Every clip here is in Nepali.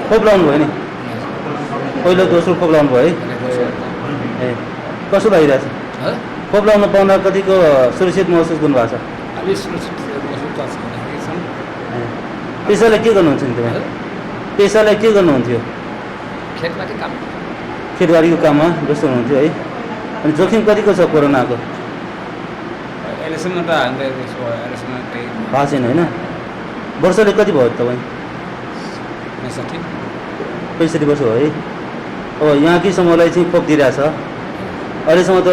खोप लाउनु भयो नि पहिलो दोस्रो खोप लाउनु भयो है ए कसो लागिरहेछ खोप लाउन पाउँदा कतिको सुरक्षित महसुस गर्नुभएको छ पेसालाई के गर्नुहुन्छ नि तपाईँ पेसालाई के गर्नुहुन्थ्यो खेतबारीको काममा व्यस्त हुनुहुन्थ्यो है अनि जोखिम कतिको छ कोरोनाको भएको छैन होइन वर्षले कति भयो तपाईँ 65 वर्ष हो है अब यहाँकै समूहलाई चाहिँ खोप दिइरहेछ अहिलेसम्म त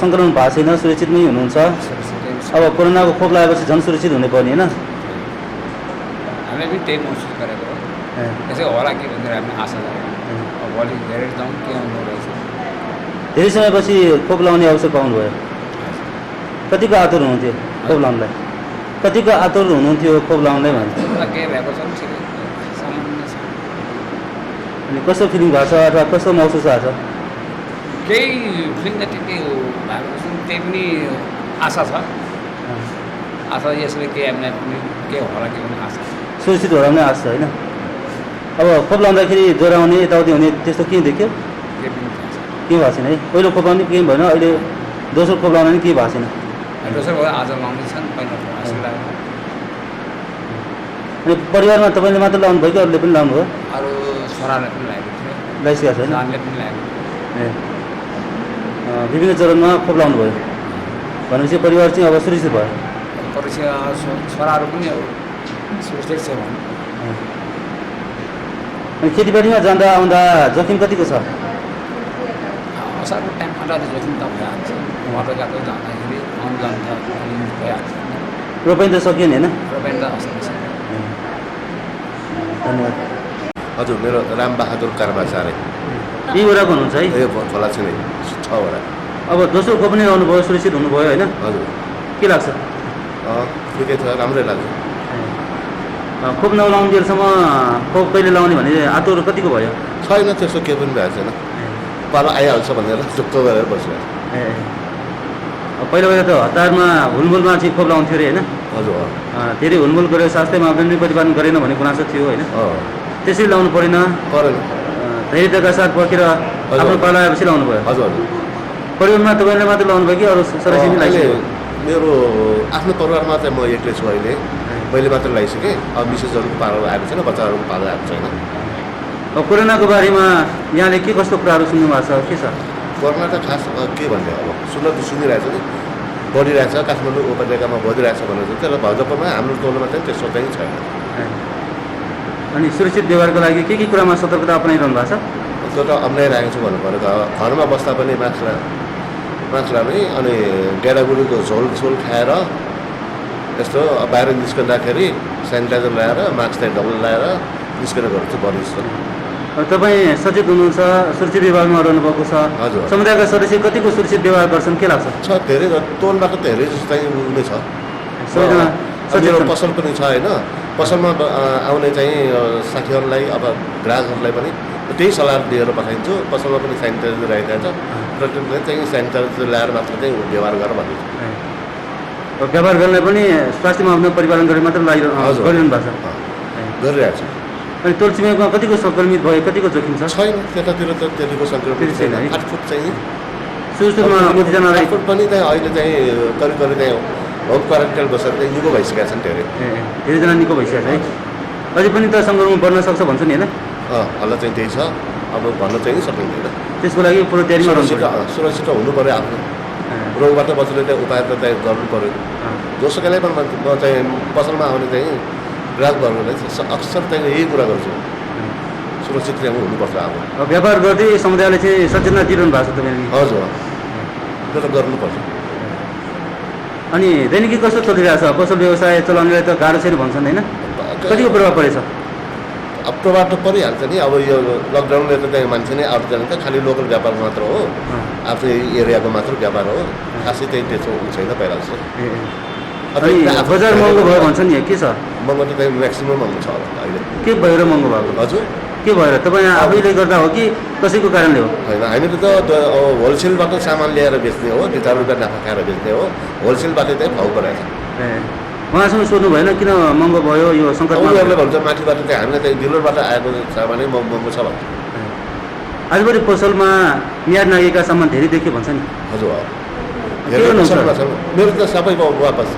सङ्क्रमण भएको छैन सुरक्षित नै हुनुहुन्छ अब कोरोनाको खोप लगाएपछि झन् सुरक्षित हुने पर्ने होइन हामीले पनि त्यही महसुस गरेको हो त्यसै होला के भनेर हामी आशा गरेको अब भोलि हेरेर जाउँ के आउनु रहेछ धेरै समयपछि खोप लाउने अवसर पाउनुभयो कतिको आतुर हुनुहुन्थ्यो खोप लाउनलाई कतिको आतुर हुनुहुन्थ्यो खोप लाउनलाई भने के भएको छ ठिकै सामान्य छ अनि कस्तो फिलिङ भएको छ अथवा कस्तो महसुस भएको छ केही फिलिङ त ठिकै हो भएको छ त्यही पनि आशा छ आशा यसले के हामीलाई पनि के होला के भन्ने आशा छ सुरक्षित होराउने आशा छ होइन अब खोप लाउँदाखेरि ज्वरो आउने यताउति हुने त्यस्तो के देख्यो के पनि थाहा छ के भएको छैन है पहिलो खोप लाउने केही भएन अहिले दोस्रो खोप लाउन नि केही भएको छैन दोस्रो भयो आज लाउँदैछन् पहिला आशा लाग्यो अनि परिवारमा तपाईँले मात्र लाउनु भयो कि अरूले पनि लाउनु भयो अरू छोरालाई पनि लागेको थियो लगाइसकेको छ होइन नानीले पनि लागेको ए विभिन्न चरणमा खोप लाउनु भयो भनेपछि परिवार चाहिँ अब सुरक्षित भयो परीक्षा छोराहरू पनि सुरक्षित छ भने अनि खेतीबारीमा जाँदा आउँदा जोखिम कतिको छ असारको टाइममा त अलिक जोखिम त भइहाल्छ बाटोघाटो जाँदाखेरि आउनु जानु त अलिक भइहाल्छ रोपाइँ त सकिएन होइन रोपाइँ त असार छ धन्यवाद हजुर मेरो रामबहादुर कर्माचार्य यहीँवटाको हुनुहुन्छ है यो खोला चाहिँ 6वटा अब दोस्रो खोप पनि लाउनुभयो सुरक्षित हुनुभयो होइन हजुर के लाग्छ ठिकै छ राम्रै लाग्छ खोप नलाउन्जेलसम्म खोप कहिले लाउने भने आतुर कतिको भयो छैन त्यस्तो केही पनि भएको छैन पालो आइहाल्छ भनेर चुक्क गरेर बसिरहेको ए पहिला पहिला त हतारमा हुलमुलमा चाहिँ खोप लाउँथ्यो अरे होइन हजुर धेरै हुलमुल गरेर स्वास्थ्य मापदण्ड प्रतिपादन गरेन भन्ने गुनासो थियो होइन त्यसरी लाउनु परेन परेन धैर्यताका साथ पर्खेर आफ्नो पालो आएपछि लाउनु भयो हजुर हजुर परिवारमा तपाईँले मात्र लाउनु भयो कि अरू सदस्य पनि अहिले लाइसक्यो मेरो आफ्नो परिवारमा चाहिँ म एक्लै छु अहिले मैले मात्र लगाइसकेँ अब मिसेसहरूको पालो आएको छैन बच्चाहरूको पालो आएको छैन अब कोरोनाको बारेमा यहाँले के कस्तो कुराहरू सुन्नु भएको छ के छ कोरोना त खास के भन्ने अब सुन्न त सुनिरहेछ नि बढिरहेछ काठमाडौँ उपत्यकामा बढिरहेछ भनेर चाहिँ तर भाजपामा हाम्रो टोलमा चाहिँ त्यस्तो चाहिँ छैन अनि सुरक्षित व्यवहारको लागि के कुरामा सतर्कता अपनाइरहनु भएको छ त्यो त अप्नाइरहेको छु भन्नु पऱ्यो घरमा बस्दा पनि मास्क लाउने अनि गेडागुडीको झोल खाएर यस्तो बाहिर निस्कँदाखेरि सेनिटाइजर ल्याएर मास्क चाहिँ डबल ल्याएर निस्केर गर्छु बढी जस्तो तपाईँ सचेत हुनुहुन्छ सुरक्षित व्यवहारमा रहनु भएको छ हजुर समुदायका सदस्य कतिको सुरक्षित व्यवहार गर्छन् के लाग्छ छ धेरै टोलमा त धेरै जस्तो चाहिँ नै छ मेरो पसल पनि छ होइन पसलमा आउने चाहिँ साथीहरूलाई अब ग्राहकहरूलाई पनि त्यही सल्लाह दिएर पठाइन्छु पसलमा पनि सेनिटाइजर राखिरहेको छ प्रत्येकले चाहिँ सेनिटाइजर ल्याएर मात्र चाहिँ व्यवहार गर भनिन्छ व्यवहार गर्ने पनि स्वास्थ्य मापदण्ड परिपालन गरेर मात्र गरिरहनु भएको छ गरिरहेको छु अनि टोल छिमेकमा कतिको सङ्क्रमित भयो कतिको जोखिम छ छैन त्यतातिर त त्यतिको सङ्क्रमित छैन 8 फुट चाहिँ सुरुमा कतिजनालाई 8 फुट पनि चाहिँ अहिले चाहिँ करिब चाहिँ होम क्वारेन्टाइन बसेर चाहिँ निको भइसकेका छन् धेरैजना निको भइसकेको छ है अझै पनि त सङ्क्रमण बढ्न सक्छ भन्छ नि होइन हल्ला चाहिँ त्यही छ अब भन्न चाहिँ सकिँदैन त्यसको लागि पुरो तयारीमा सुरक्षित हुनु पऱ्यो आफ्नो रोगबाट बच्ने चाहिँ उपाय त चाहिँ गर्नु पऱ्यो जोसुकैलाई पनि म चाहिँ पसलमा आउने चाहिँ ग्राहकहरूलाई अक्सर चाहिँ यही कुरा गर्छु सुरक्षित चाहिँ हुनुपर्छ अब व्यापार गर्दै समुदायले चाहिँ सचेतना दिइरहनु भएको छ तपाईँले हजुर त्यो त गर्नुपर्छ अनि दैनिकी कस्तो चलिरहेको छ पसल व्यवसाय चलाउनेलाई त गाह्रो छैन भन्छन् होइन कतिको प्रभाव परेछ अब प्रभाव त परिहाल्छ नि अब यो लकडाउनले त त्यहाँ मान्छे नै आउट जान्छ खालि लोकल व्यापार मात्र हो आफ्नै एरियाको मात्र व्यापार हो खासै चाहिँ त्यस्तो छैन पहिला जस्तो बजार महँगो भयो भन्छ नि के छ महँगो त त्यही म्याक्सिमम महँगो छ अहिले के भएर महँगो भएको हजुर के भएर तपाईँ आफैले गर्दा हो कि कसैको कारणले हो होइन हामीले त होलसेलबाट सामान ल्याएर बेच्ने हो 2-4 रुपियाँ नाफा खाएर बेच्ने हो होलसेलबाट चाहिँ भाउ बढाएको उहाँसँग सोध्नु भएन किन महँगो भयो यो सङ्कटमा उनीहरूले भन्छ माथिबाट चाहिँ हामीलाई चाहिँ डिलरबाट आएको सामानै महँगो छ भन्छ। आजभोलि पसलमा म्याद नागेका सामान धेरै देखियो भन्छ नि। हजुर हो। के गर्नुहुन्छ? मेरो त सबै वापस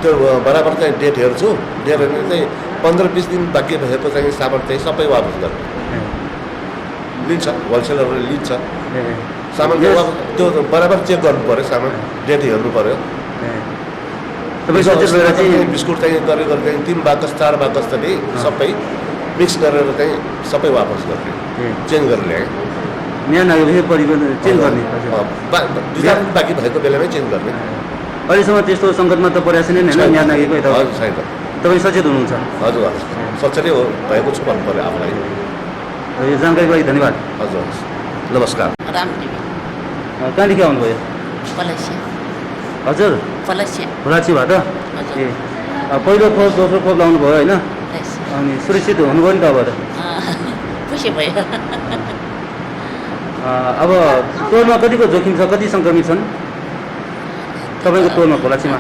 त्यो बराबर चाहिँ डेट हेर्छु, डेट हेर्ने चाहिँ 15-20 दिन बाँकी भएको चाहिँ सामान चाहिँ सबै वापस गर्ने लिन्छ, होलसेलरले लिन्छ सामान चाहिँ वापस। त्यो बराबर चेक गर्नु पऱ्यो, सामान डेट हेर्नु पऱ्यो। तपाईँ सचेत भएर चाहिँ बिस्कुट चाहिँ गरेर चाहिँ 3 बाकस 4 बाकस त नि सबै मिक्स गरेर चाहिँ सबै वापस गर्ने, चेन्ज गरेर ल्याएँ। म्याद नागेपछि परिवर्तन चेन्ज गर्ने। बाँकी भएको बेलामै चेन्ज गर्ने। अहिलेसम्म त्यस्तो सङ्कटमा त परेको छैन होइन म्याद नागेको यता। हजुर छैन। तपाईँ सचेत हुनुहुन्छ? हजुर हजुर सचेतै हो भएको छु भन्नु पऱ्यो आफूलाई। यो जानकारीको लागि धन्यवाद। हजुर नमस्कार। रामदेवी कहाँदेखि आउनुभयो? पलसिया हजुर पलसिया खोलाचीबाट? हजुर। ए पहिलो खोप दोस्रो खोप लाउनु भयो होइन? रहेछ। अनि सुरक्षित हुनुभयो नि त अब त। खुसी भयो। अब टोलमा कतिको जोखिम छ, कति सङ्क्रमित छन् तपाईँको टोलमा खोलाचीमा?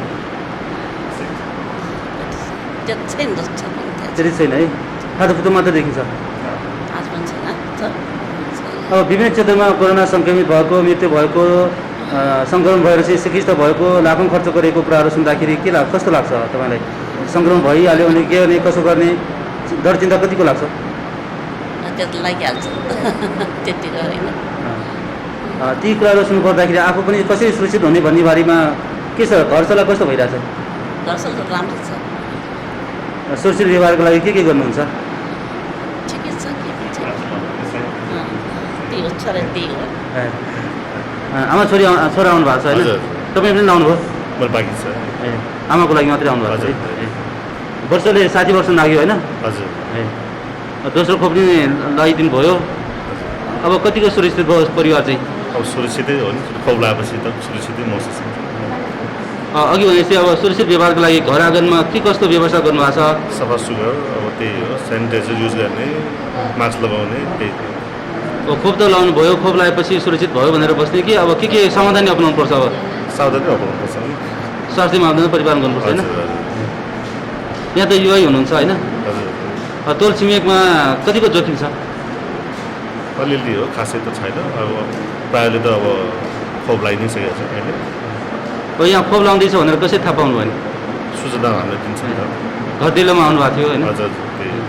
त्यो छैन जस्तो छ पनि त्यहाँ त्यति छैन है, फाटोफुटो मात्र देखिन्छ। आज पनि छैन छ। अब विभिन्न क्षेत्रमा कोरोना सङ्क्रमित भएको, मृत्यु भएको, सङ्क्रमण भएर चाहिँ चिकित्सा भएको, लाखौँ खर्च गरेको कुराहरू सुन्दाखेरि के कस्तो लाग्छ तपाईँलाई? सङ्क्रमण भइहाल्यो भने के गर्ने, कसो गर्ने, डर चिन्ता कतिको लाग्छ? त्यो त लागिहाल्छ त्यति गरेन। ती कुराहरू सुन्नुपर्दाखेरि आफू पनि कसरी सुरक्षित हुने भन्ने बारेमा के छ, घर सल्लाह कस्तो भइरहेछ? दर्शन त राम्रो छ, सुरक्षित व्यवहारको लागि के गर्नुहुन्छ? ठिकै छ के पनि छैन। त्यही हो छोरा त्यही हो। आमा छोरा आउनु भएको छ होइन? हजुर। तपाईँ पनि आउनुभयो? मेरो बाँकी छ। ए आमाको लागि मात्रै आउनु भएको छ हजुर। है? वर्षले 60 वर्ष लाग्यो होइन? हजुर। ए दोस्रो खोप पनि लगाइदिनु भयो। अब कतिको सुरक्षित भयो परिवार चाहिँ? अब सुरक्षितै हो नि, खोप लगाएपछि त सुरक्षितै महसुस हुन्छ। अघि भनेपछि अब सुरक्षित व्यवहारको लागि घर आँगनमा के कस्तो व्यवस्था गर्नुभएको छ? सफा सुग्घर अब त्यही हो, सेनिटाइजर युज गर्ने, मास्क लगाउने, त्यही हो। अब खोप त लाउनु भयो, खोप लगाएपछि सुरक्षित भयो भनेर बस्ने कि अब के सावधानी अपनाउनु पर्छ? अब सावधानी अप्नाउनुपर्छ नि। स्वास्थ्य मापदण्ड परिपालन गर्नुपर्छ होइन? हजुर यहाँ त युवै हुनुहुन्छ होइन? हजुर। टोल छिमेकमा कतिको जोखिम छ? अलिअलि हो, खासै त छैन। अब प्रायःले त अब खोप लगाइ नै सकेको छ अहिले। अब यहाँ खोप लाउँदैछ भनेर कसरी थाहा पाउनु भयो? सूचना हामीलाई दिन्छ नि त। घर दैलोमा आउनुभएको थियो होइन? हजुर त्यही हो।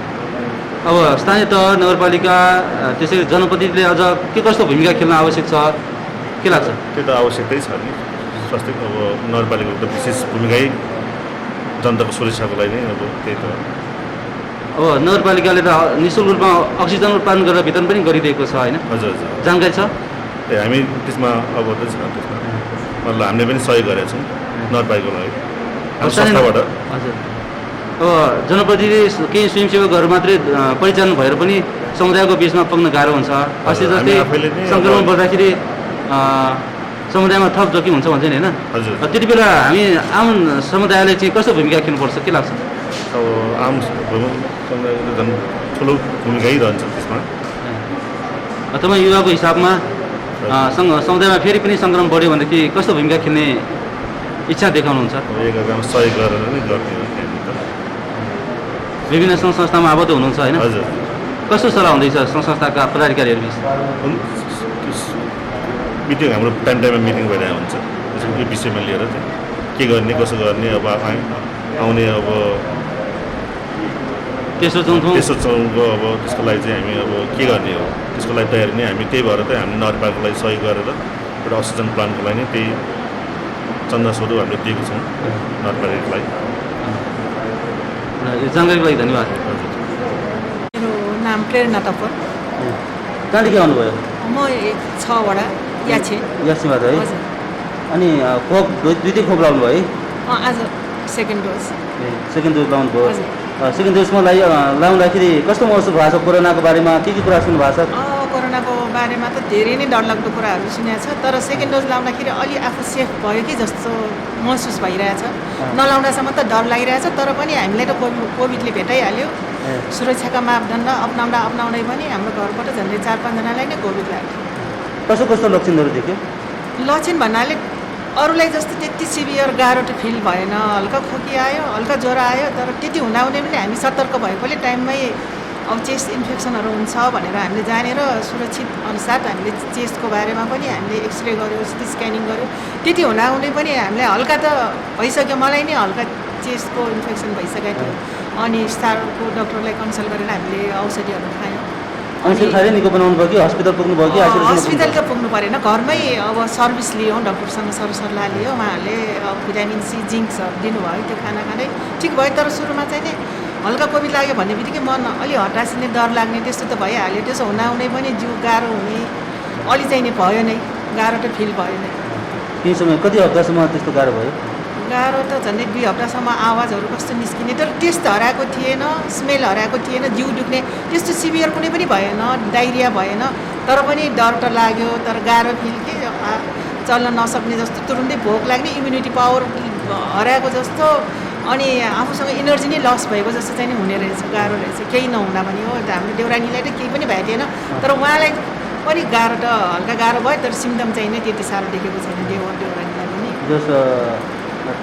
अब स्थानीय तह नगरपालिका त्यसै जनप्रतिनिधिले अझ के कस्तो भूमिका खेल्न आवश्यक छ के लाग्छ? त्यो त आवश्यकतै छ नि। स्वास्थ्य अब नगरपालिकाको त विशेष भूमिकै जनताको सुरक्षाको लागि नै अब त्यही त हो। अब नगरपालिकाले त निःशुल्क रूपमा अक्सिजन उत्पादन गरेर वितरण पनि गरिदिएको छ होइन? हजुर हजुर। जानकारी छ? ए हामी त्यसमा अवगत छ त्यसमा, मतलब हामीले पनि सहयोग गरेका छौँ नगरपालिकाको लागि हाम्रो संस्थाबाट। हजुर। अब जनप्रतिनिधि केही स्वयंसेवकहरू मात्रै परिचालन भएर पनि समुदायको बिचमा पुग्न गाह्रो हुन्छ। अस्ति हामी जस्तै आफैले नै सङ्क्रमण बढ्दाखेरि समुदायमा थप जोखिम हुन्छ भन्छ नि होइन? हजुर। त्यति बेला हामी आम समुदायले चाहिँ कस्तो भूमिका खेल्नुपर्छ के लाग्छ? अब आम समुदायको त झन् ठुलो भूमिकै रहन्छ त्यसमा। तपाईँ युवाको हिसाबमा समुदायमा फेरि पनि सङ्क्रमण बढ्यो भनेदेखि कस्तो भूमिका खेल्ने इच्छा देखाउनुहुन्छ? अब एकअर्कामा सहयोग गरेर नै गर्ने हो त्यहाँनिर त। विभिन्न सङ्घ संस्थामा आबद्ध हुनुहुन्छ होइन? हजुर। कस्तो सल्लाह हुँदैछ सङ्घ संस्थाका पदाधिकारीहरू बिच? मिटिङ हाम्रो टाइममा मिटिङ भइरहेको हुन्छ यो विषयमा लिएर चाहिँ के गर्ने कसो गर्ने। अब आउने अब तेस्रो चौथो अब त्यसको लागि चाहिँ हामी अब के गर्ने हो त्यसको लागि तयारी नै हामी त्यही भएर चाहिँ हामी नगरपालिकाको लागि सहयोग गरेर एउटा अक्सिजन प्लान्टको लागि नै त्यही चन्दा स्वरूप हामीले दिएको छौँ नगरपालिकाको लागि। यो जानकारीको लागि धन्यवाद। हजुर। मेरो नाम प्रेरणा तपर। कहाँदेखि आउनुभयो? म 6 वडा याछे। यासीबाट है? हजुर। अनि खोप दुईटै खोप लाउनु भयो है? आज सेकेन्ड डोज। सेकेन्ड डोज लाउनु भयो? हजुर। सेकेन्ड डोजमा लाउँदाखेरि कस्तो महसुस भएको छ? कोरोनाको बारेमा के कुरा सुन्नु भएको छ? कोरोनाको बारेमा त धेरै नै डरलाग्दो कुराहरू सुनेको छ, तर सेकेन्ड डोज लाउँदाखेरि अलि आफू सेफ भयो कि जस्तो महसुस भइरहेछ। नलाउँदासम्म त डर लागिरहेछ, तर पनि हामीलाई त कोभिडले भेटाइहाल्यो। सुरक्षाका मापदण्ड अपनाउँदै पनि हाम्रो घरबाट झन्डै 4-5 जनालाई नै कोभिड लाग्यो। कस्तो कस्तो लक्षणहरू देख्यो? लक्षण भन्नाले अरूलाई जस्तो त्यति सिभियर गाह्रो त फिल भएन, हल्का खोकी आयो, हल्का ज्वरो आयो, तर त्यति हुँदाहुँदै पनि हामी सतर्क भएकोले टाइममै अब चेस्ट इन्फेक्सनहरू हुन्छ भनेर हामीले जानेर सुरक्षित अनुसार हामीले चेस्टको बारेमा पनि हामीले एक्सरे गऱ्यो, सिटी स्क्यानिङ गऱ्यो। त्यति हुँदाहुँदै पनि हामीलाई हल्का त भइसक्यो, मलाई नै हल्का चेस्टको इन्फेक्सन भइसकेको थियो। अनि स्टारको डक्टरलाई कन्सल्ट गरेर हामीले औषधिहरू खायौँ। औषधि खाएर निको बनाउनु भयो कि हस्पिटल पुग्नु भयो कि हस्पिटल त पुग्नु परेन, घरमै अब सर्भिस लियौँ, डक्टरसँग सरसल्लाह लियो, उहाँहरूले भिटामिन सी जिङ्क्सहरू दिनुभयो, त्यो खाना खाँदै ठिक भयो। तर सुरुमा चाहिँ नि हल्का कोभिड लाग्यो भन्ने बित्तिकै मन अलि हतासिने डर लाग्ने त्यस्तो त भइहाल्यो। त्यसो हुँदाहुँदै पनि जिउ गाह्रो हुने अलि चाहिँ नि भयो नै, गाह्रो त फिल भयो नै। केही समय कति हप्तासम्म त्यस्तो गाह्रो भयो? गाह्रो त झन्डै 2 हप्तासम्म आवाजहरू कस्तो निस्किने, तर टेस्ट हराएको थिएन, स्मेल हराएको थिएन, जिउ दुख्ने त्यस्तो सिभियर कुनै पनि भएन, डाइरिया भएन। तर पनि डर त लाग्यो, तर गाह्रो फिल के चल्न नसक्ने जस्तो, तुरुन्तै भोक लाग्ने, इम्युनिटी पावर हराएको जस्तो, अनि आफूसँग इनर्जी नै लस भएको जस्तो चाहिँ नि हुने रहेछ, गाह्रो रहेछ। केही नहुँदा पनि हो, हाम्रो देउरानीलाई त केही पनि भएको थिएन, तर उहाँलाई पनि गाह्रो त हल्का गाह्रो भयो, तर सिम्टम चाहिँ नै त्यति साह्रो देखेको छैन देउरानीलाई पनि। जस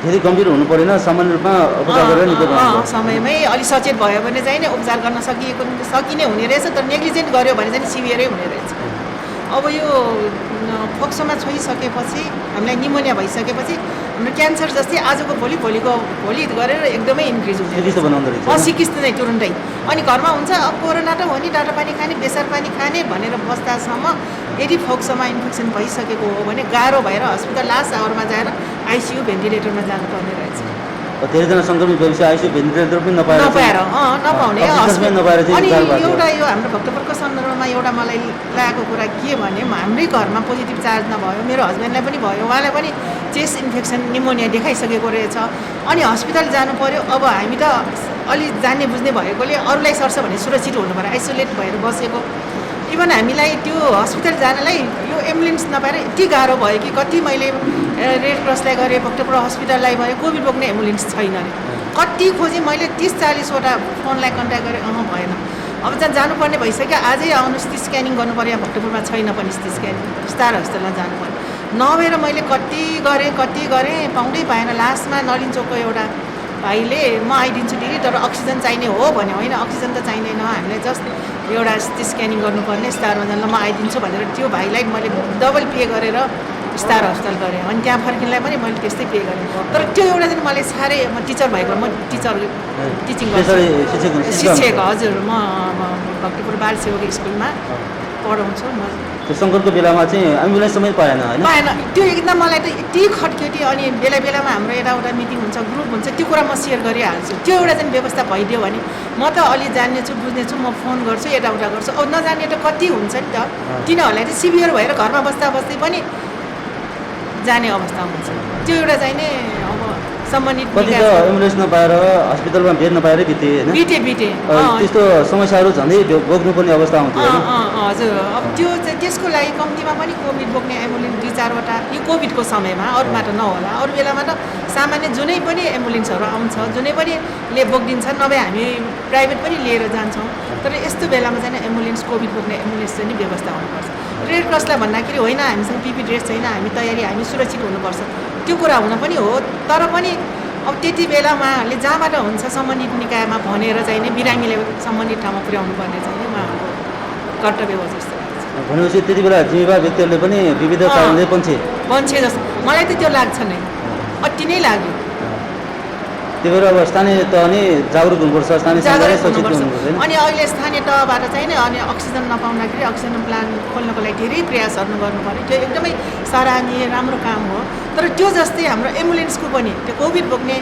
धेरै गम्भीर हुनु परेन, सामान्य रूपमा उपचार गरेर निको बनाउनु समयमै अलि सचेत भयो भने चाहिँ नि उपचार गर्न सकिने हुने रहेछ, तर नेग्लिजेन्ट गर्यो भने चाहिँ सिभियरै हुने रहेछ। अब यो फोक्सोमा छोइसकेपछि हामीलाई निमोनिया भइसकेपछि हाम्रो क्यान्सर जस्तै आजको भोलि गरेर एकदमै इन्क्रिज हुने सिकिस्त बनाउँदो रहेछ। सिकिस्त नै तुरुन्तै। अनि घरमा हुन्छ अब कोरोना त हो नि, डाटा पानी खाने, बेसार पानी खाने भनेर बस्दासम्म यदि फोक्सोमा इन्फेक्सन भइसकेको हो भने गाह्रो भएर हस्पिटल लास्ट आवरमा जाएर आइसियू भेन्टिलेटरमा जानुपर्ने रहेछ। धेरैजना सङ्क्रमित भएपछि आइसियू भेन्टिलेटर पनि नपाउने नपाउने नपाएर अनि एउटा यो हाम्रो भक्तपुरको सन्दर्भमा एउटा मलाई लागेको कुरा के भने हाम्रै घरमा पोजिटिभ चार्ज नभयो, मेरो हस्बेन्डलाई पनि भयो, उहाँलाई पनि चेस्ट इन्फेक्सन निमोनिया देखाइसकेको रहेछ। अनि हस्पिटल जानु पर्यो। अब हामी त अलि जान्ने बुझ्ने भएकोले अरूलाई सर्छ भने सुरक्षित हुनु पऱ्यो, आइसोलेट भएर बसेको। इभन हामीलाई त्यो हस्पिटल जानलाई यो एम्बुलेन्स नपाएर यति गाह्रो भयो कि कति मैले रेड क्रसलाई गरेँ, भक्तपुर हस्पिटललाई भयो, कोभिड बोक्ने एम्बुलेन्स छैन अरे। कति खोजेँ मैले, 30-40वटा फोनलाई कन्ट्याक्ट गरेँ, भएन। अब जहाँ जानुपर्ने भइसक्यो, आजै आउनु सिटी स्क्यानिङ गर्नु पऱ्यो, भक्तपुरमा छैन पनि सिटी स्क्यानिङ, स्टार हस्पिटलमा जानु पऱ्यो। नभएर मैले कति गरेँ पाउँदै पाएन। लास्टमा नलिन्चोकको एउटा भाइले म आइदिन्छु दिदी, तर अक्सिजन चाहिने हो भने, होइन अक्सिजन त चाहिँदैन, हामीलाई जस्ट एउटा सिटी स्क्यानिङ गर्नुपर्ने, स्टारमा जान म आइदिन्छु भनेर त्यो भाइलाई मैले डबल पे गरेर स्टार हस्पिटल गरेँ। अनि त्यहाँ फर्किनलाई पनि मैले त्यस्तै पे गरेँ। तर त्यो एउटा चाहिँ मलाई साह्रै, म टिचर भएको, म टिचिङ गर्छु, शिक्षक हजुर, म भक्तपुर बाल सेवक स्कुलमा पढाउँछु। म त्यो सङ्कटको बेलामा चाहिँ एम्बुलेन्स समय पाएन त्यो एकदम मलाई त यति खट्क्यो। अनि बेलामा हाम्रो यताउता मिटिङ हुन्छ, ग्रुप हुन्छ, त्यो कुरा म सेयर गरिहाल्छु। त्यो एउटा चाहिँ व्यवस्था भइदियो भने म त अलि जान्नेछु, बुझ्नेछु, म फोन गर्छु, यताउता गर्छु। अब नजान्ने त कति हुन्छ नि त, तिनीहरूलाई त सिभियर भएर घरमा बस्दै पनि जाने अवस्था हुन्छ। त्यो एउटा चाहिँ नि अब सम्बन्धित एम्बुलेन्स नपाएर हस्पिटलमा बेड नपाएरै बिते त्यस्तो समस्याहरू झन्डै भोग्नुपर्ने अवस्था आउँथ्यो। हजुर, अब त्यो चाहिँ त्यसको लागि कम्तीमा पनि कोभिड बोक्ने एम्बुलेन्स 2-4वटा यो कोभिडको समयमा, अरूमा त नहोला, अरू बेलामा त सामान्य जुनै पनि एम्बुलेन्सहरू आउँछ, जुनै पनि बोकिदिन्छ, नभए हामी प्राइभेट पनि लिएर जान्छौँ। तर यस्तो बेलामा चाहिँ एम्बुलेन्स, कोभिड बोक्ने एम्बुलेन्स चाहिँ नि व्यवस्था हुनुपर्छ। रेड क्रसलाई भन्दाखेरि होइन हामीसँग पिपी ड्रेस छैन, हामी तयारी, हामी सुरक्षित हुनुपर्छ, त्यो कुरा हुन पनि हो। तर पनि अब त्यति बेला उहाँहरूले जहाँबाट हुन्छ सम्बन्धित निकायमा भनेर चाहिँ नि बिरामीले सम्बन्धित ठाउँमा पुर्याउनु पर्ने चाहिँ उहाँहरूको कर्तव्य हो जस्तो लाग्छ। भनेपछि त्यति बेला जिम्मेवार व्यक्तिहरूले पनि विविध कारणले बन्छे जस्तो मलाई त त्यो लाग्छ नै, अति नै लाग्यो। त्यही भएर अब स्थानीय तह नै जागरुक हुनुपर्छ, स्थानीय समुदाय सचेत हुनुपर्छ। अनि अहिले स्थानीय तहबाट चाहिँ नि अनि अक्सिजन नपाउँदाखेरि अक्सिजन प्लान्ट खोल्नको लागि धेरै प्रयासहरू गर्नु पर्यो। त्यो एकदमै सराहनीय राम्रो काम हो। तर त्यो जस्तै हाम्रो एम्बुलेन्सको पनि त्यो कोभिड बोक्ने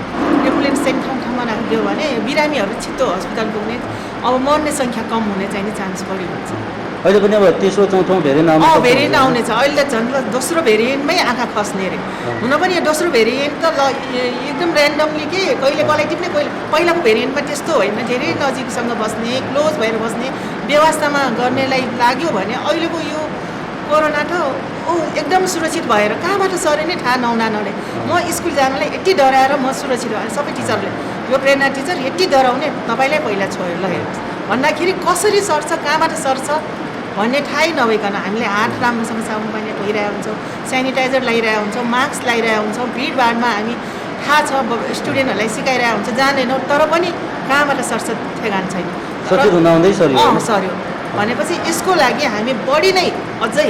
एम्बुलेन्स चाहिँ ठाउँमा राखिदियो भने बिरामीहरू छिटो हस्पिटल पुग्ने, अब मर्ने सङ्ख्या कम हुने चाहिँ नि चान्स बढी हुन्छ। अहिले पनि अब तेस्रो चौथो भेरिएन्ट आउनेछ। अहिले त झन् दोस्रो भेरिएन्टमै आँखा खस्ने अरे। हुन पनि यो दोस्रो भेरिएन्ट त एकदम ऱ्यान्डमली के कहिले कसलाई टिप्ने, पहिलाको भेरिएन्टमा त्यस्तो होइन, धेरै नजिकसँग बस्ने, क्लोज भएर बस्ने व्यवस्थामा गर्नेलाई लाग्यो भने अहिलेको यो कोरोना त एकदम सुरक्षित भएर कहाँबाट सरे नै थाहा नहुने। म स्कुल जानलाई यति डराएर म सुरक्षित भएर सबै टिचरले यो प्रेरणा टिचर यति डराउने तपाईँलाई पहिला छोयो ल हेर्नुहोस् भन्दाखेरि कसरी सर्छ, कहाँबाट सर्छ भन्ने थाहै नभइकन हामीले हात राम्रोसँग साबुन पानी धोइरहेको हुन्छौँ, सेनिटाइजर लगाइरहेको हुन्छौँ, मास्क लगाइरहेको हुन्छौँ, भिडभाडमा हामी थाहा छ स्टुडेन्टहरूलाई सिकाइरहेको हुन्छ, जान्दैनौँ, तर पनि कहाँबाट सर्छ ठेगान छैन। सचेत हुँदा हुँदै सरियो होइन? सर्यो भनेपछि यसको लागि हामी बढी नै अझै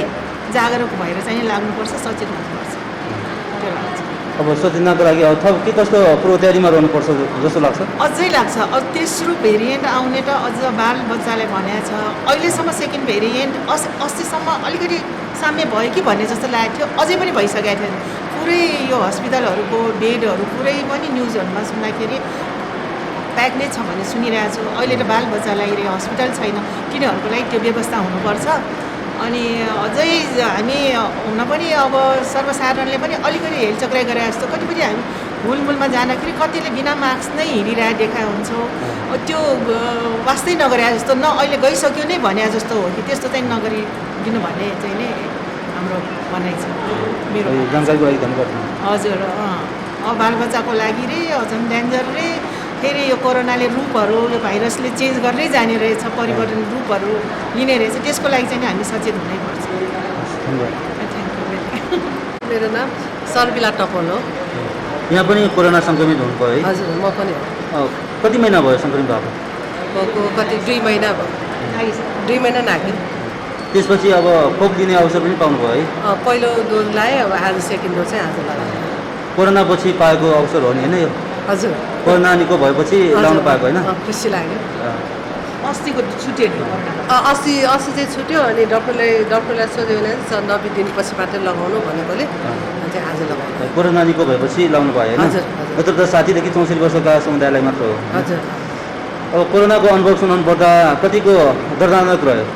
जागरुक भएर चाहिँ लाग्नुपर्छ, सचेत हुनुपर्छ, त्यो लाग्छ। अब सचेतनाको लागि अब थप के कस्तो पूर्व तयारीमा रहनुपर्छ जस्तो लाग्छ? अझै लाग्छ। अझ तेस्रो भेरिएन्ट आउने त अझ बाल बच्चाले भनेको छ। अहिलेसम्म सेकेन्ड भेरिएन्ट अस्तिसम्म अलिकति साम्य भयो कि भन्ने जस्तो लागेको थियो, अझै पनि भइसकेको थियो। पुरै यो हस्पिटलहरूको बेडहरू पुरै पनि न्युजहरूमा सुन्दाखेरि प्याक नै छ भन्ने सुनिरहेको छु। अहिले त बाल बच्चालाई हस्पिटल छैन, तिनीहरूको लागि त्यो व्यवस्था हुनुपर्छ। अनि अझै हामी हुन पनि अब सर्वसाधारणले पनि अलिकति हेलचक्राइ गरे जस्तो कतिपट्टि हामी हुलमुलमा जाँदाखेरि कतिले बिना मास्क नै हिँडिरहेको देखाएको हुन्छौँ। त्यो वास्तै नगरे जस्तो न अहिले गइसक्यो नै भने जस्तो हो कि त्यस्तो चाहिँ नगरिदिनु भन्ने चाहिँ नै हाम्रो भनाइ छ मेरो। जानकारीको लागि धन्यवाद। हजुर अब बालबच्चाको लागि रे अझ डेन्जर रे, फेरि यो कोरोनाले रूपहरू यो भाइरसले चेन्ज गर्दै जाने रहेछ, परिवर्तन रूपहरू लिने रहेछ, त्यसको लागि चाहिँ हामी सचेत हुनैपर्छ। मेरो नाम सर्विला टपल हो। यहाँ पनि कोरोना सङ्क्रमित हुनुभयो है? हजुर म पनि हो। कति महिना भयो सङ्क्रमित भएको? भएको कति 2 महिना भयो, 2 महिना नाग्यो। त्यसपछि अब खोप दिने अवसर पनि पाउनुभयो है? पहिलो डोज लगाएँ, अब आज सेकेन्ड डोज चाहिँ आज लगाएँ। कोरोना पछि पाएको अवसर हो नि होइन यो? हजुर कोरोना निको भएपछि लाउनु पाएको होइन? खुसी लाग्यो। अस्तिको छुट्यो नि अस्ति चाहिँ छुट्यो, अनि डक्टरलाई सोध्यो भने 90 दिनपछि मात्रै लगाउनु भनेकोले चाहिँ आज लगाउनु। कोरोना निको भएपछि लाउनु भयो होइन? हजुर, नत्र त 60देखि 64 वर्षका समुदायलाई मात्र हो। हजुर। अब कोरोनाको अनुभव सुनाउनु पर्दा कतिको दर्दनाक रह्यो?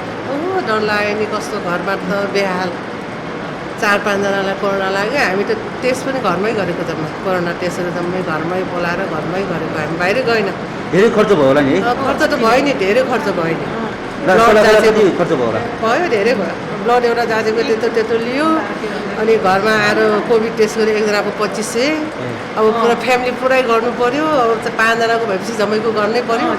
डर लाग्यो नि, कस्तो घरमा त बेहाल। 4-5 जनालाई कोरोना लाग्यो, हामी त टेस्ट पनि घरमै गरेको जम्मा, कोरोना टेस्टहरू जम्मै घरमै बोलाएर घरमै गरेको, हामी बाहिरै गएन। धेरै खर्च भयो होला नि है? खर्च त भयो नि, धेरै खर्च भयो नि। कति खर्च भयो होला? भयो, धेरै भयो। ब्लड एउटा जाँचेको त्यत्रो लियो, अनि घरमा आएर कोभिड टेस्ट गऱ्यो एकजनाको 2500। अब पुरा फ्यामिली पुरै गर्नु पऱ्यो, अब 5 जनाको भएपछि जम्मैको गर्नै पऱ्यो।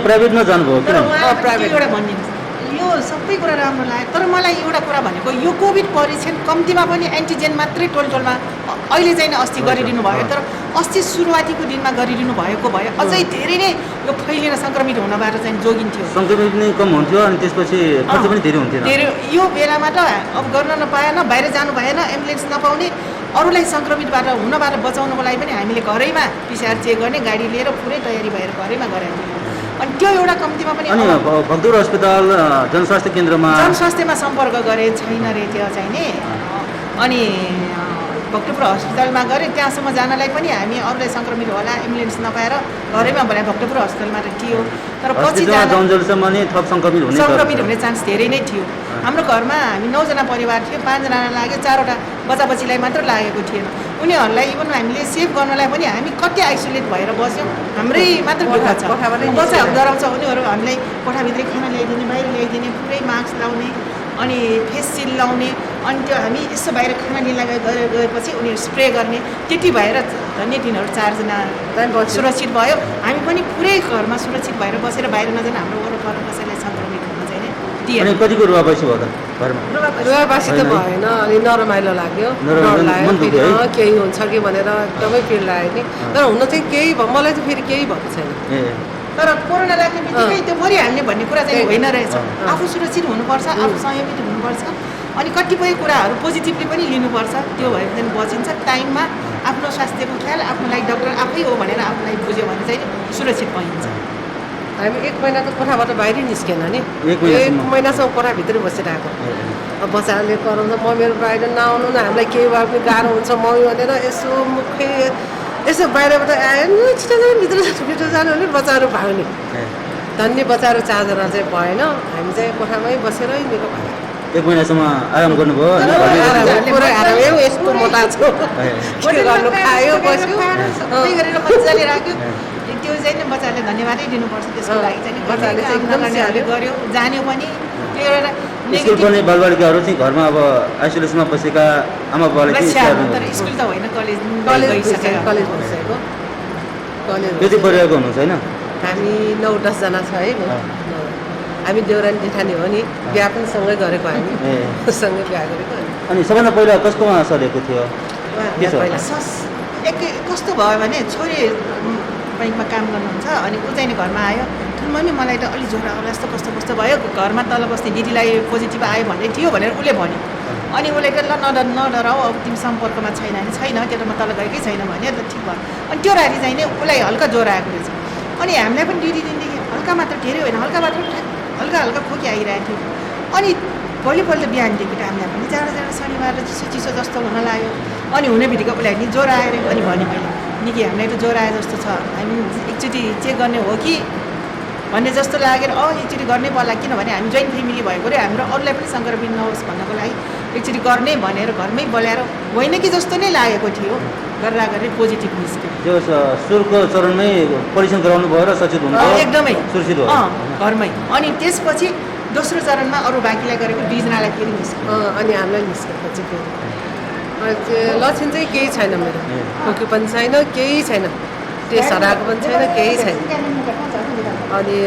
प्राइभेटमा जानुभयो किन? प्राइभेट एउटा भनिदिनुहोस्, यो सबै कुरा राम्रो लाग्यो, तर मलाई एउटा कुरा भनेको यो कोभिड परीक्षण कम्तीमा पनि एन्टिजेन मात्रै टोलटोलमा अहिले चाहिँ अस्ति गरिदिनु भयो, तर अस्ति सुरुवातीको दिनमा गरिदिनु भएको भए अझै धेरै नै यो फैलिन सङ्क्रमित हुनबाट चाहिँ जोगिन्थ्यो। सङ्क्रमित नै कम हुन्थ्यो अनि त्यसपछि खर्च पनि धेरै हुन्थ्यो। धेरै यो बेलामा त अब गर्न नपाएन, बाहिर जानु भएन, एम्बुलेन्स नपाउने, अरूलाई सङ्क्रमितबाट हुनबाट बचाउनको लागि पनि हामीले घरैमा PCR चेक गर्ने गाडी लिएर पुरै तयारी भएर घरैमा गराएको थियौँ। अनि त्यो एउटा कम्तीमा पनि अनि भक्तपुर अस्पताल जनस्वास्थ्य केन्द्रमा जनस्वास्थ्यमा सम्पर्क गरे छैन रे त्यो चाहिँ नि। अनि भक्तपुर हस्पिटलमा गरे, त्यहाँसम्म जानलाई पनि हामी अरूलाई सङ्क्रमित होला एम्बुलेन्स नपाएर घरैमा भने भक्तपुर हस्पिटलमा थियो, तर पछि थप सङ्क्रमित हुने चान्स धेरै नै थियो। हाम्रो घरमा हामी 9 जना परिवार थियो, 5 जना लाग्यो, 4वटा बच्चाबच्चीलाई मात्र लागेको थिएन। उनीहरूलाई इभन हामीले सेभ गर्नलाई पनि हामी कति आइसोलेट भएर बस्यौँ, हाम्रै मात्र दुःख छ। बच्चाहरू डराउँछ, उनीहरू हामीलाई कोठाभित्रै खाना ल्याइदिने, बाहिर ल्याइदिने, पुरै मास्क लाउने, अनि फेस सिल लाउने, अनि त्यो हामी यसो बाहिर खाना लिन गएपछि उनीहरू स्प्रे गर्ने, त्यति भएर धन्य दिनहरू 4 जना सुरक्षित भयो। हामी पनि पुरै घरमा सुरक्षित भएर बसेर बाहिर नजान हाम्रो वरपर कसैलाई सङ्क्रमित हुन चाहिँ दिएन। कतिको रुवाबासी भयो त घरमा? रुवाबासी त भएन, अलि नरमाइलो लाग्यो, डर लाग्यो, केही हुन्छ कि भनेर एकदमै पिर लाग्यो नि। तर हुन चाहिँ केही मलाई चाहिँ फेरि केही भएको छैन। तर कोरोना लाग्ने बित्तिकै त्यो मरिहाल्ने भन्ने कुरा चाहिँ होइन रहेछ। आफू सुरक्षित हुनुपर्छ, आफू संयमित हुनुपर्छ, अनि कतिपय कुराहरू पोजिटिभली पनि लिनुपर्छ। त्यो भयो भने बचिन्छ। टाइममा आफ्नो स्वास्थ्यको ख्याल आफ्नो लागि डक्टर आफै हो भनेर आफूलाई बुझ्यो भने चाहिँ सुरक्षित पाइन्छ। हामी 1 महिना त कोठाबाट बाहिरै निस्केन नि, 1 महिनासम्म कोठाभित्रै बसिरहेको। अब बच्चाहरूले कराउँछ मम्मीहरू बाहिर नआउनु न, हामीलाई केही भए पनि गाह्रो हुन्छ मम्मी भनेर यसो मुखै यसो बाहिरबाट आयो नि, छिटो जानु भित्र जानु भने बच्चाहरू भाग्ने। धन्य बच्चाहरू 4 जना चाहिँ भएन, हामी चाहिँ कोठामै बसेरै निको भयो। 1 महिनासम्म आराम गर्नुभयो? पुरै आराम, यस्तो मोटा छु, के गर्नु, खायो बस्यो गरेर मजाले राख्यो। त्यो चाहिँ बच्चाहरूले धन्यवादै दिनुपर्छ। त्यसको लागि चाहिँ बच्चाहरूले चाहिँ एकदम गर्यो, जान्यो पनि। त्यो एउटा स्कुल पढ्ने बालबालिकाहरू चाहिँ घरमा अब आइसोलेसनमा बसेका आमा बाबाले तर स्कुल त होइन, कलेज गइसकेको। त्यति परिवारको हुनुहुन्छ होइन? हामी 9-10 जना छ है। हामी देउरानी जेठानी हो नि बिहा पनि सँगै गरेको हामी ए सँगै बिहा गरेको अनि सबभन्दा पहिला कसकोमा सरेको थियो के छ? पहिला कस्तो भयो भने छोरी ब्याङ्कमा काम गर्नुहुन्छ अनि ऊ चाहिँ घरमा आयो ठुल्मनी मलाई त अलि ज्वरो आउला जस्तो कस्तो कस्तो भयो घरमा तल बस्ने दिदीलाई पोजिटिभ आयो भन्ने थियो भनेर उसले भन्यो अनि उसले त ल नडराऊ अब तिमी सम्पर्कमा छैन भने छैन त्यो त म तल गएकै छैन भने त ठिक भयो अनि त्यो राति चाहिँ नि उसलाई हल्का ज्वरो आएको रहेछ अनि हामीलाई पनि दुई दिनदेखि हल्का मात्र धेरै होइन हल्का मात्र हल्का हल्का खोकी आइरहेको थियो अनि भोलिपल्ट बिहानदेखि त हामीलाई पनि जाडो शनिबार चिसो चिसो जस्तो हुन लाग्यो अनि हुने बित्तिकै उसलाई नि ज्वरो आएर अनि भने मैले निकै हामीलाई त ज्वरो आए जस्तो छ हामी एकचोटि चेक गर्ने हो कि भन्ने जस्तो लागेर एकचोटि गर्नै पर्ला किनभने हामी जोइन्ट फ्यामिली भएको रे हाम्रो अरूलाई पनि सङ्क्रमित नहोस् भन्नको लागि एकचोटि गर्ने भनेर घरमै बोलाएर होइन कि जस्तो नै लागेको थियो गरेर पोजिटिभ निस्क्यो त्यो सुरुको चरणमै परीक्षण गराउनु भयो र सचेत हुनुभयो एकदमै सुरक्षित भयो घरमै अनि त्यसपछि दोस्रो चरणमा अरू बाँकीलाई गरेको 2 जनालाई फेरि निस्क्यो अनि हामीलाई निस्केपछि फेरि लक्षण चाहिँ केही छैन मेरो खोकी पनि छैन केही छैन टेस्ट हराएको पनि छैन केही छैन अनि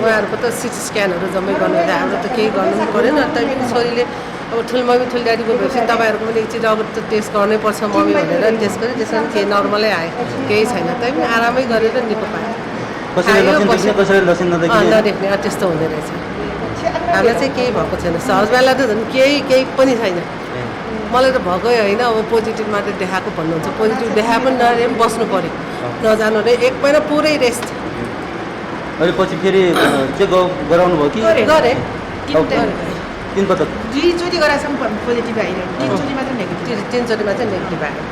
उहाँहरूको त सिटी स्क्यानहरू जम्मै गर्नुहुँदा हाम्रो त केही गर्नु पनि परेन तैपनि छोरीले अब ठुलमम्मी ठुल्ड्याडीको भएपछि तपाईँहरूको पनि एकचोटि अब त टेस्ट गर्नै पर्छ मम्मी भनेर टेस्ट गरेँ त्यसमा केही नर्मलै आयो केही छैन तैपनि आरामै गरेर निको पायो नदेख्ने त्यस्तो हुँदो रहेछ हामीलाई चाहिँ केही भएको छैन हस्बेन्डलाई त झन् केही पनि छैन मलाई त भएकै होइन अब पोजिटिभ मात्रै देखाएको भन्नुहुन्छ पोजिटिभ देखाए पनि नरे पनि बस्नु पऱ्यो नजानु रे 1 महिना पुरै रेस्ट अहिले पछि फेरि चेक गराउनु भयो कि गरेँ 3 पटक 2 चोटि गराएसम्म पोजिटिभ आइरहेको 3 चोटि मात्र नेगेटिभ 3 चोटिमा चाहिँ नेगेटिभ आयो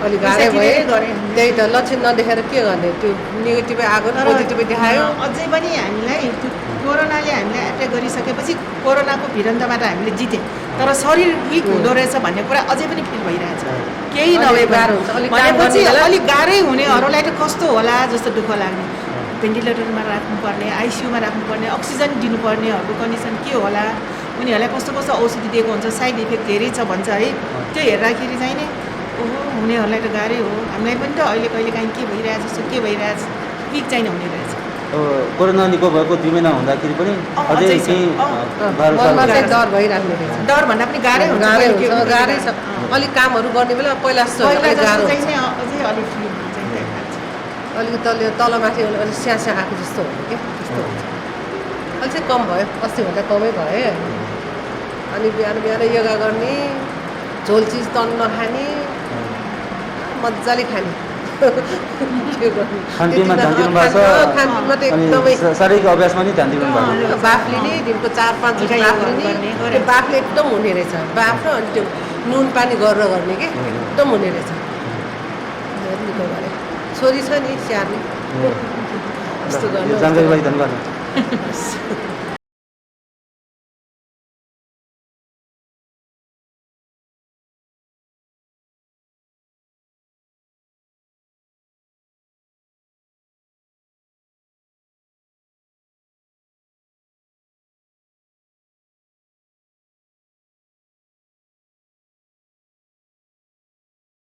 अलिक गाह्रै भयो त्यही त लक्षण नदेखाएर के गर्ने त्यो नेगेटिभै आएको पोजिटिभै देखायो अझै पनि हामीलाई त्यो कोरोनाले हामीलाई एट्याक गरिसकेपछि कोरोनाको भिडन्तबाट हामीले जिते तर शरीर विक हुँदो रहेछ भन्ने कुरा अझै पनि फिल भइरहेछ केही नभए गाह्रो हुन्छ भनेपछि अलिक गाह्रै हुनेहरूलाई त कस्तो होला जस्तो दुःख लाग्ने भेन्टिलेटरमा राख्नुपर्ने आइसियुमा राख्नुपर्ने अक्सिजन दिनुपर्नेहरूको कन्डिसन के होला उनीहरूलाई कस्तो कस्तो औषधि दिएको हुन्छ साइड इफेक्ट धेरै छ भन्छ है त्यो हेर्दाखेरि चाहिँ नि ओहो हुनेहरूलाई त गाह्रै हो हामीलाई पनि त अहिले कहिले काहीँ के भइरहेछ जस्तो के भइरहेछ विक चाहिँ हुने रहेछ कोरोना निको भएको 2 महिना हुँदाखेरि पनि अझै केही डर भइराख्ने रहेछ डर भन्दा पनि गाह्रै हुन्छ गाह्रै छ अलिक कामहरू गर्ने बेला पहिला गाह्रो अलिकति तलमाथि अलिक स्यास्या आएको जस्तो हुन्छ क्या त्यस्तो हुन्छ अलिक चाहिँ कम भयो अस्तिभन्दा कमै भयो अनि बिहान योगा गर्ने झोल चिज तन नखाने मजाले खाने खानपिनमा ध्यान दिनु भएको छ खानपिनमा त एकदमै शारीरिक अभ्यासमा नि ध्यान दिनु भएको बाफ लिने दिनको 4-5 बाफ लिने त्यो बाफले एकदम हुने रहेछ बाफ र अनि त्यो नुन पानी गरेर गर्ने कि एकदम हुने रहेछ निको गरे छोरी छ नि स्याहार्ने यस्तो गर्नु जानकारीलाई धन्यवाद